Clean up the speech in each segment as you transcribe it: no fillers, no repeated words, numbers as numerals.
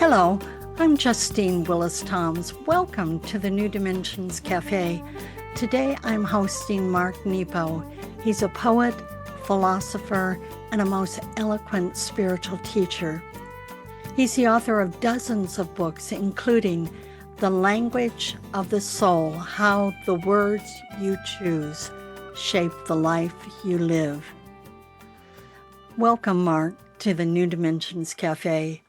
Hello, I'm Justine Willis-Toms. Welcome to the New Dimensions Cafe. Today I'm hosting Mark Nepo. He's a poet, philosopher, and a most eloquent spiritual teacher. He's the author of dozens of books, including The Language of the Soul, How the Words You Choose Shape the Life You Live. Welcome, Mark, to the New Dimensions Cafe.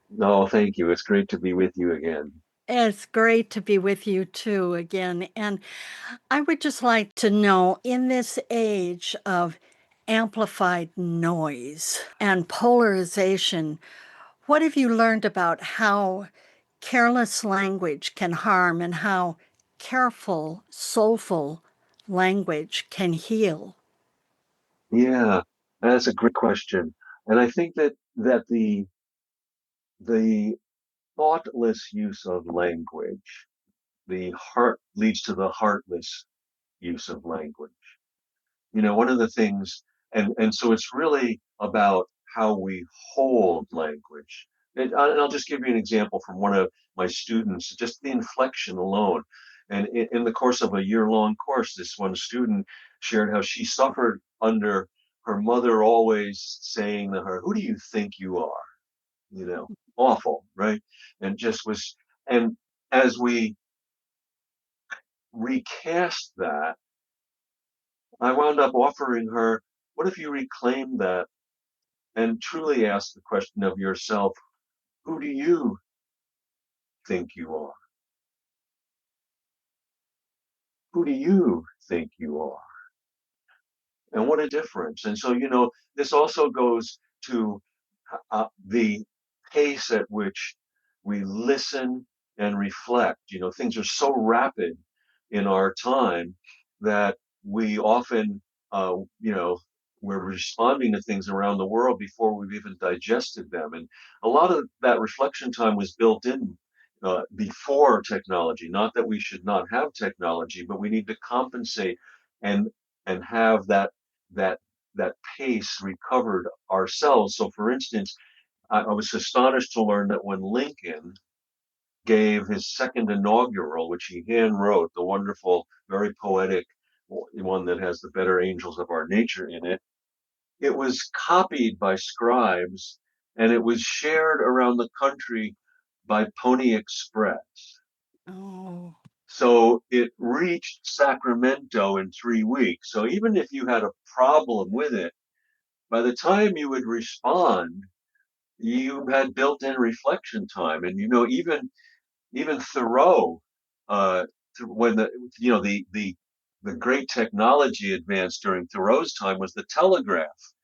No, thank you. It's great to be with you again. It's great to be with you too again. And I would just like to know, in this age of amplified noise and polarization, what have you learned about how careless language can harm and how careful, soulful language can heal? Yeah, that's a great question. And I think that the thoughtless use of language, the heart leads to the heartless use of language. One of the things, and so it's really about how we hold language. And I'll just give you an example from one of my students, just the inflection alone. And in the course of a year-long course, this one student shared how she suffered under her mother always saying to her, "Who do you think you are?" Awful, right? And just was, and as we recast that, I wound up offering her, what if you reclaim that and truly ask the question of yourself, who do you think you are? Who do you think you are? And what a difference. And so, this also goes to the pace at which we listen and reflect. Things are so rapid in our time that we often, we're responding to things around the world before we've even digested them. And a lot of that reflection time was built in before technology. Not that we should not have technology, but we need to compensate and have that that pace recovered ourselves. So, for instance, I was astonished to learn that when Lincoln gave his second inaugural, which he hand wrote, the wonderful, very poetic one that has the better angels of our nature in it, it was copied by scribes and it was shared around the country by Pony Express. Oh, So it reached Sacramento in 3 weeks. So even if you had a problem with it, by the time you would respond, you had built-in reflection time. And even Thoreau, when the great technology advanced during Thoreau's time was the telegraph.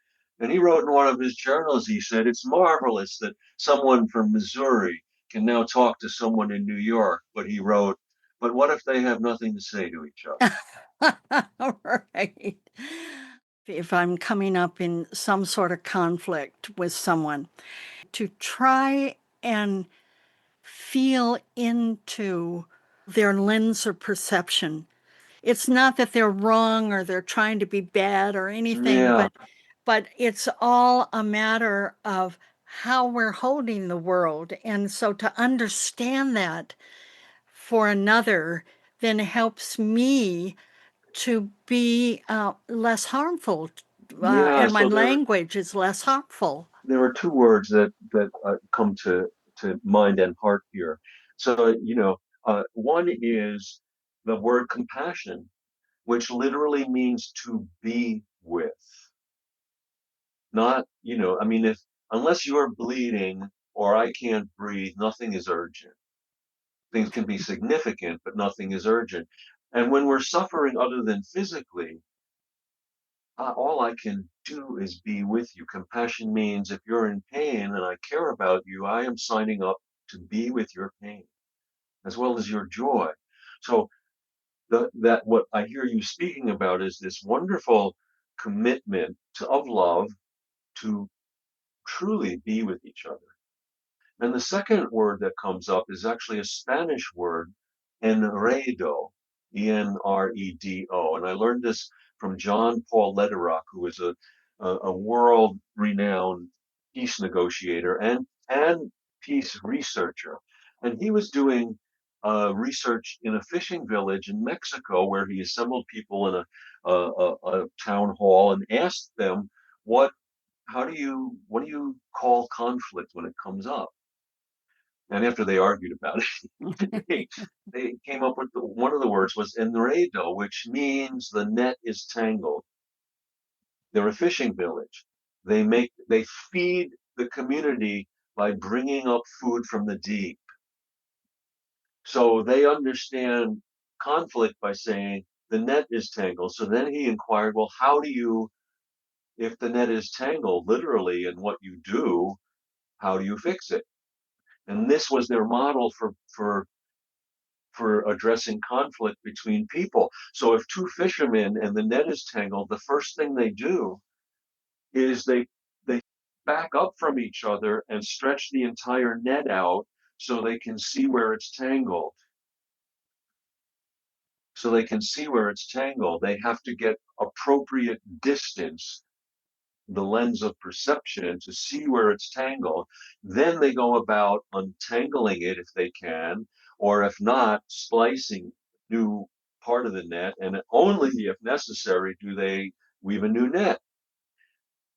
And he wrote in one of his journals, he said, it's marvelous that someone from Missouri can now talk to someone in New York. But he wrote, but what if they have nothing to say to each other? right. If I'm coming up in some sort of conflict with someone, to try and feel into their lens of perception. It's not that they're wrong or they're trying to be bad or anything, Yeah, but it's all a matter of how we're holding the world. And so to understand that for another then helps me to be less harmful, yeah. and my So language is less harmful. there are two words that come to mind and heart here. So one is the word compassion, which literally means to be with. Not, I mean, if unless you're bleeding or I can't breathe, nothing is urgent. Things can be significant, but nothing is urgent. And when we're suffering other than physically, all I can do is be with you. Compassion means if you're in pain and I care about you, I am signing up to be with your pain as well as your joy. So that what I hear you speaking about is this wonderful commitment of love to truly be with each other. And the second word that comes up is actually a Spanish word, enredo, Enredo. And I learned this from John Paul Lederach, who is a world renowned peace negotiator and peace researcher, and he was doing research in a fishing village in Mexico, where he assembled people in a town hall and asked them, "What? What do you call conflict when it comes up?" And after they argued about it, they came up with one of the words was enredo, which means the net is tangled. They're a fishing village. They feed the community by bringing up food from the deep. So they understand conflict by saying the net is tangled. So then he inquired, well, how do you, if the net is tangled literally in what you do, how do you fix it? And this was their model for addressing conflict between people. So if two fishermen and the net is tangled, the first thing they do is they back up from each other and stretch the entire net out so they can see where it's tangled. So they can see where it's tangled. They have to get appropriate distance, the lens of perception, to see where it's tangled. Then they go about untangling it if they can, or if not, splicing new part of the net, and only if necessary do they weave a new net.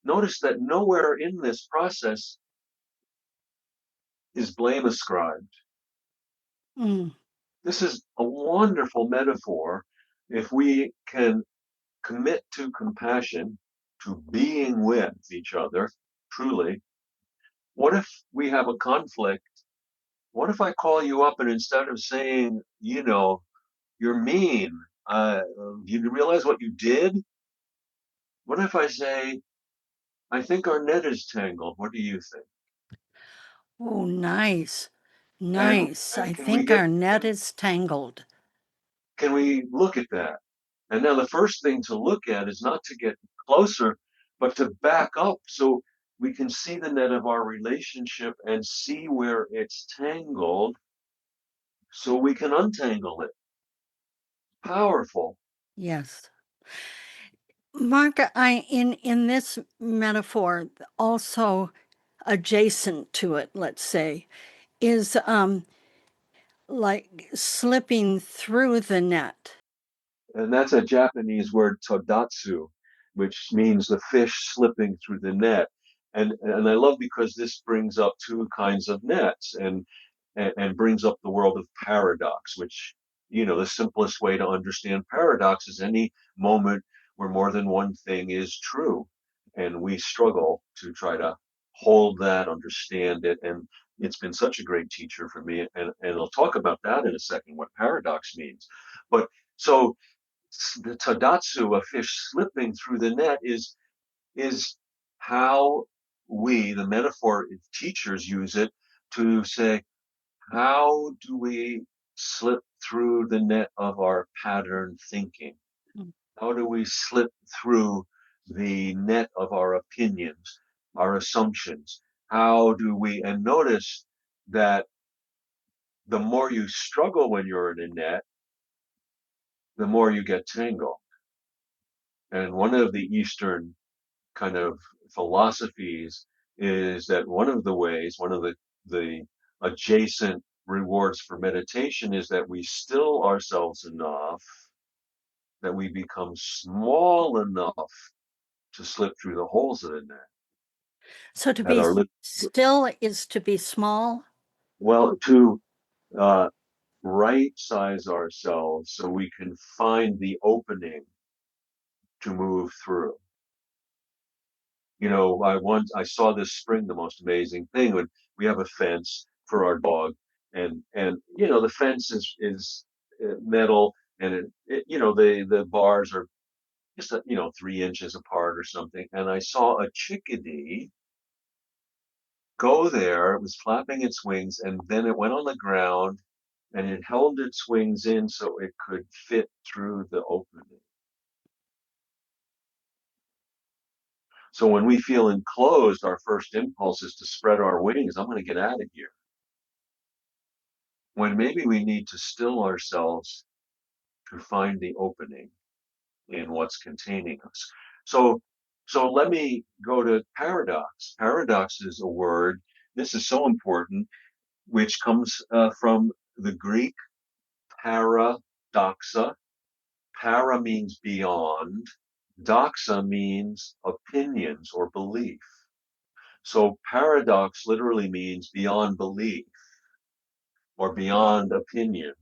Notice that nowhere in this process is blame ascribed. Mm. This is a wonderful metaphor. If we can commit to compassion, to being with each other, truly, what if we have a conflict? What if I call you up and instead of saying, you're mean, you realize what you did? What if I say, I think our net is tangled. What do you think? Oh, nice. And Nice. and I think our net is tangled. can we look at that? And now the first thing to look at is not to get closer, but to back up so we can see the net of our relationship and see where it's tangled so we can untangle it. Powerful. Yes. Mark, in this metaphor, also adjacent to it, let's say, is like slipping through the net. And that's a Japanese word, tadasu, which means the fish slipping through the net. And I love because this brings up two kinds of nets and brings up the world of paradox, which, the simplest way to understand paradox is any moment where more than one thing is true. And we struggle to try to hold that, understand it. And it's been such a great teacher for me. And I'll talk about that in a second, what paradox means. But so the tadatsu, a fish slipping through the net, is how we, the metaphor teachers, use it to say, how do we slip through the net of our pattern thinking? How do we slip through the net of our opinions, our assumptions? How do we, and notice that the more you struggle when you're in a net, the more you get tangled. And one of the Eastern kind of philosophies is that one of the adjacent rewards for meditation is that we still ourselves enough that we become small enough to slip through the holes of the net So to that be are still is to be small. well to uh, right size ourselves so we can find the opening to move through. I saw this spring the most amazing thing when we have a fence for our dog, and the fence is metal, and the bars are just 3 inches apart or something. And I saw a chickadee go there. It was flapping its wings, and then it went on the ground, and it held its wings in so it could fit through the opening. So when we feel enclosed, our first impulse is to spread our wings. I'm going to get out of here. When maybe we need to still ourselves to find the opening in what's containing us. So, let me go to paradox. Paradox is a word. This is so important. which comes from the Greek paradoxa. Para means beyond, doxa means opinions or belief. So paradox literally means beyond belief or beyond opinion.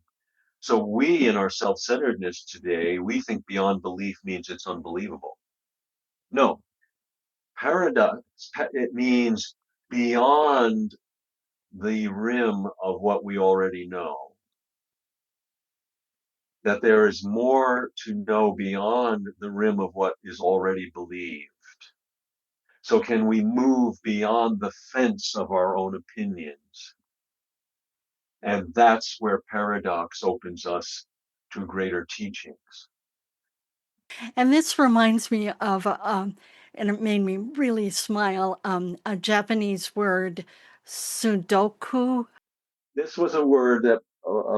So we, in our self-centeredness today, we think beyond belief means it's unbelievable. No, paradox, it means beyond the rim of what we already know, that there is more to know beyond the rim of what is already believed. So can we move beyond the fence of our own opinions? And that's where paradox opens us to greater teachings. And this reminds me of, and it made me really smile, a Japanese word, tsundoku. This was a word that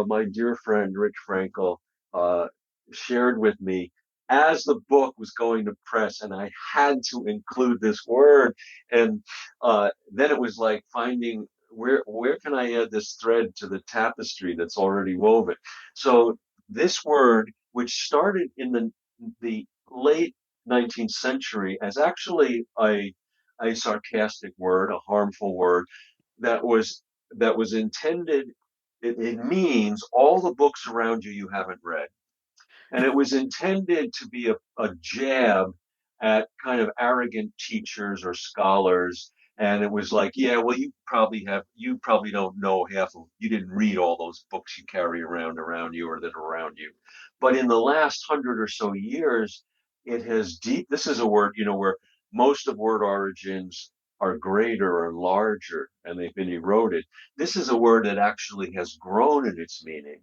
my dear friend Rich Frankel uh, shared with me as the book was going to press, and I had to include this word. And then it was like finding where can I add this thread to the tapestry that's already woven. So this word, which started in the late 19th century as actually a sarcastic word, a harmful word that was that was intended, it means all the books around you haven't read. And it was intended to be a jab at kind of arrogant teachers or scholars. And it was like, yeah, well, you probably don't know you didn't read all those books you carry around you or that are around you. But in the last 100 or so years, this is a word, where most of word origins are greater or larger and they've been eroded. This is a word that actually has grown in its meaning,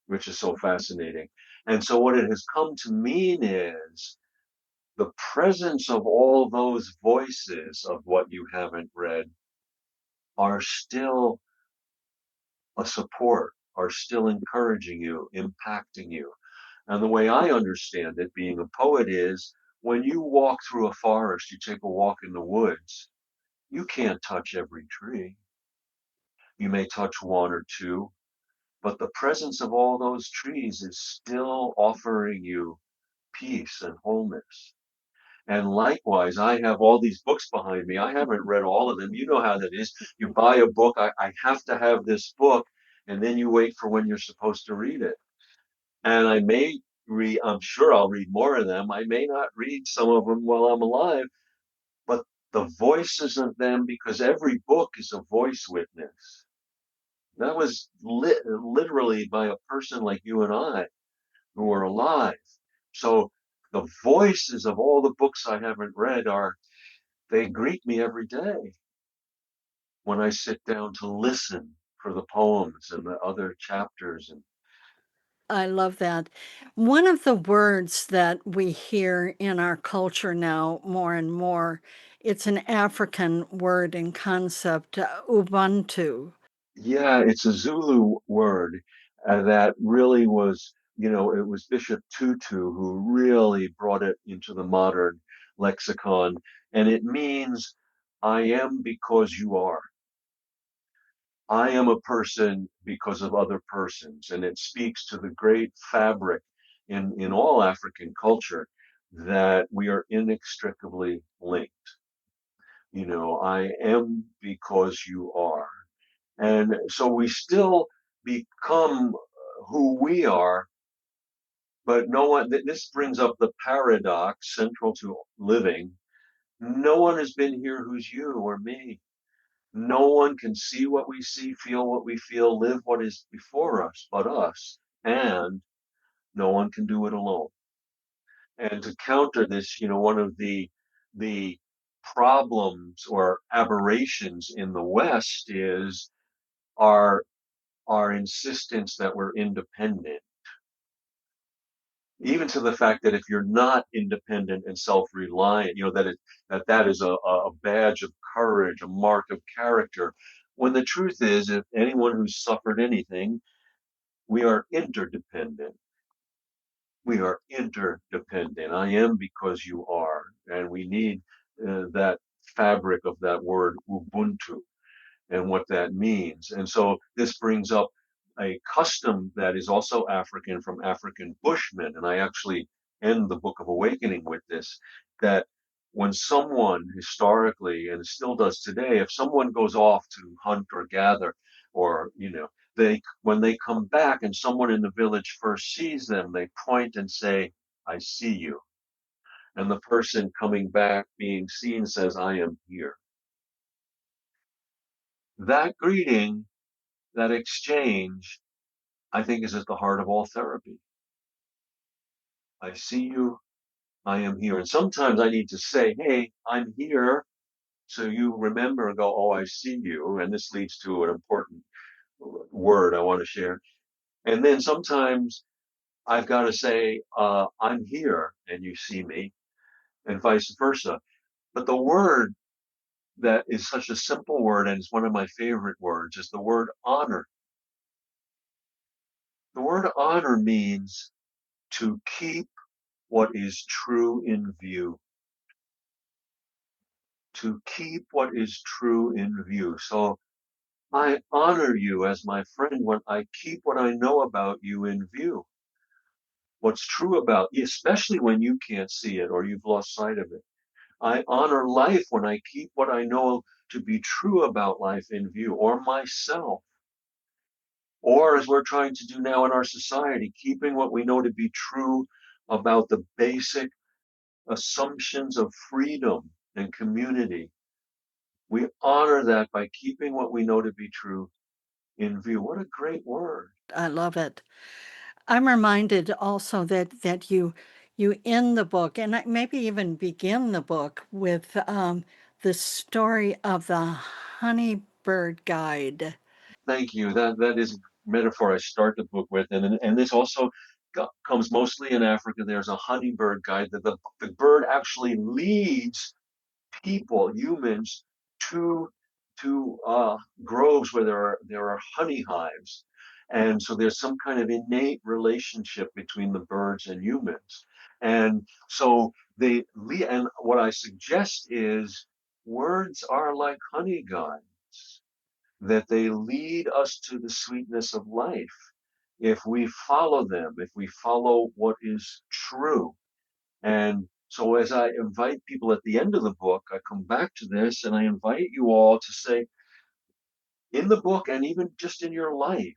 which is so fascinating. And so what it has come to mean is the presence of all those voices of what you haven't read are still a support, are still encouraging you, impacting you. And the way I understand it, being a poet, is when you walk through a forest, you take a walk in the woods, you can't touch every tree. You may touch one or two, but the presence of all those trees is still offering you peace and wholeness. And likewise, I have all these books behind me. I haven't read all of them. You know how that is. You buy a book, I have to have this book, and then you wait for when you're supposed to read it. And I'm sure I'll read more of them. I may not read some of them while I'm alive, but the voices of them, because every book is a voice witness. That was literally by a person like you and I who are alive. So the voices of all the books I haven't read they greet me every day when I sit down to listen for the poems and the other chapters. And I love that. One of the words that we hear in our culture now more and more, it's an African word and concept, Ubuntu. yeah, it's a Zulu word that really was, it was Bishop Tutu who really brought it into the modern lexicon. And it means, I am because you are. I am a person because of other persons. And it speaks to the great fabric in all African culture that we are inextricably linked. I am because you are. And so we still become who we are, but no one, this brings up the paradox central to living. No one has been here who's you or me. No one can see what we see, feel what we feel, live what is before us but us. And no one can do it alone. And to counter this, one of the problems or aberrations in the West is our our insistence that we're independent, even to the fact that if you're not independent and self-reliant, that is a badge of courage, a mark of character. When the truth is, if anyone who's suffered anything, we are interdependent. We are interdependent. I am because you are, and we need that fabric of that word Ubuntu. and what that means. And so this brings up a custom that is also African from African Bushmen. And I actually end the Book of Awakening with this, that when someone historically, and still does today, if someone goes off to hunt or gather, or, when they come back and someone in the village first sees them, they point and say, I see you. And the person coming back being seen says, I am here. That greeting, that exchange, I think is at the heart of all therapy. I see you, I am here. And sometimes I need to say, hey, I'm here. So you remember and go, oh, I see you. And this leads to an important word I want to share. And then sometimes I've got to say, I'm here and you see me, and vice versa. But the word that is such a simple word and is one of my favorite words is the word honor. The word honor means to keep what is true in view. To keep what is true in view. So I honor you as my friend when I keep what I know about you in view. What's true about you, especially when you can't see it or you've lost sight of it. I honor life when I keep what I know to be true about life in view, or myself. Or as we're trying to do now in our society, keeping what we know to be true about the basic assumptions of freedom and community. We honor that by keeping what we know to be true in view. What a great word. I love it. I'm reminded also that you end the book and maybe even begin the book with the story of the Honeybird Guide. Thank you. That is a metaphor I start the book with, and this also comes mostly in Africa. There's a honeybird guide that the bird actually leads people, humans, to groves where there are honey hives, and so there's some kind of innate relationship between the birds and humans, and so and what I suggest is words are like honey guides, that they lead us to the sweetness of life if we follow them, if we follow what is true. And so as I invite people at the end of the book, I come back to this and I invite you all to say, in the book and even just in your life,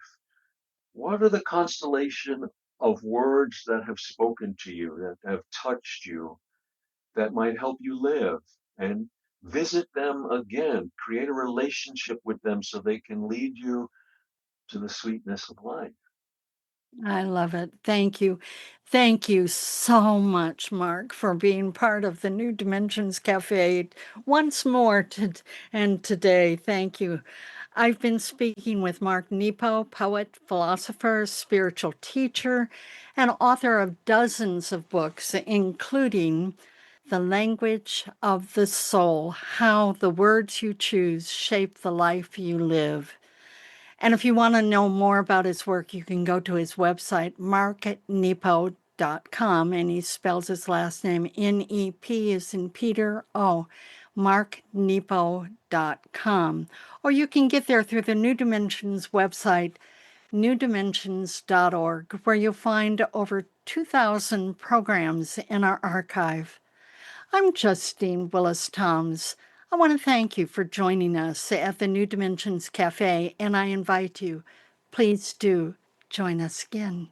what are the constellation of words that have spoken to you, that have touched you, that might help you live? And visit them again, create a relationship with them so they can lead you to the sweetness of life. I love it. Thank you. Thank you so much, Mark, for being part of the New Dimensions Cafe once more and today. Thank you. I've been speaking with Mark Nepo, poet, philosopher, spiritual teacher, and author of dozens of books, including The Language of the Soul: How the Words You Choose Shape the Life You Live. And if you want to know more about his work, you can go to his website, marknepo.com, and he spells his last name N-E-P as in Peter, marknepo.com. Or you can get there through the New Dimensions website, newdimensions.org, where you'll find over 2,000 programs in our archive. I'm Justine Willis Toms. I want to thank you for joining us at the New Dimensions Cafe, and I invite you, please do join us again.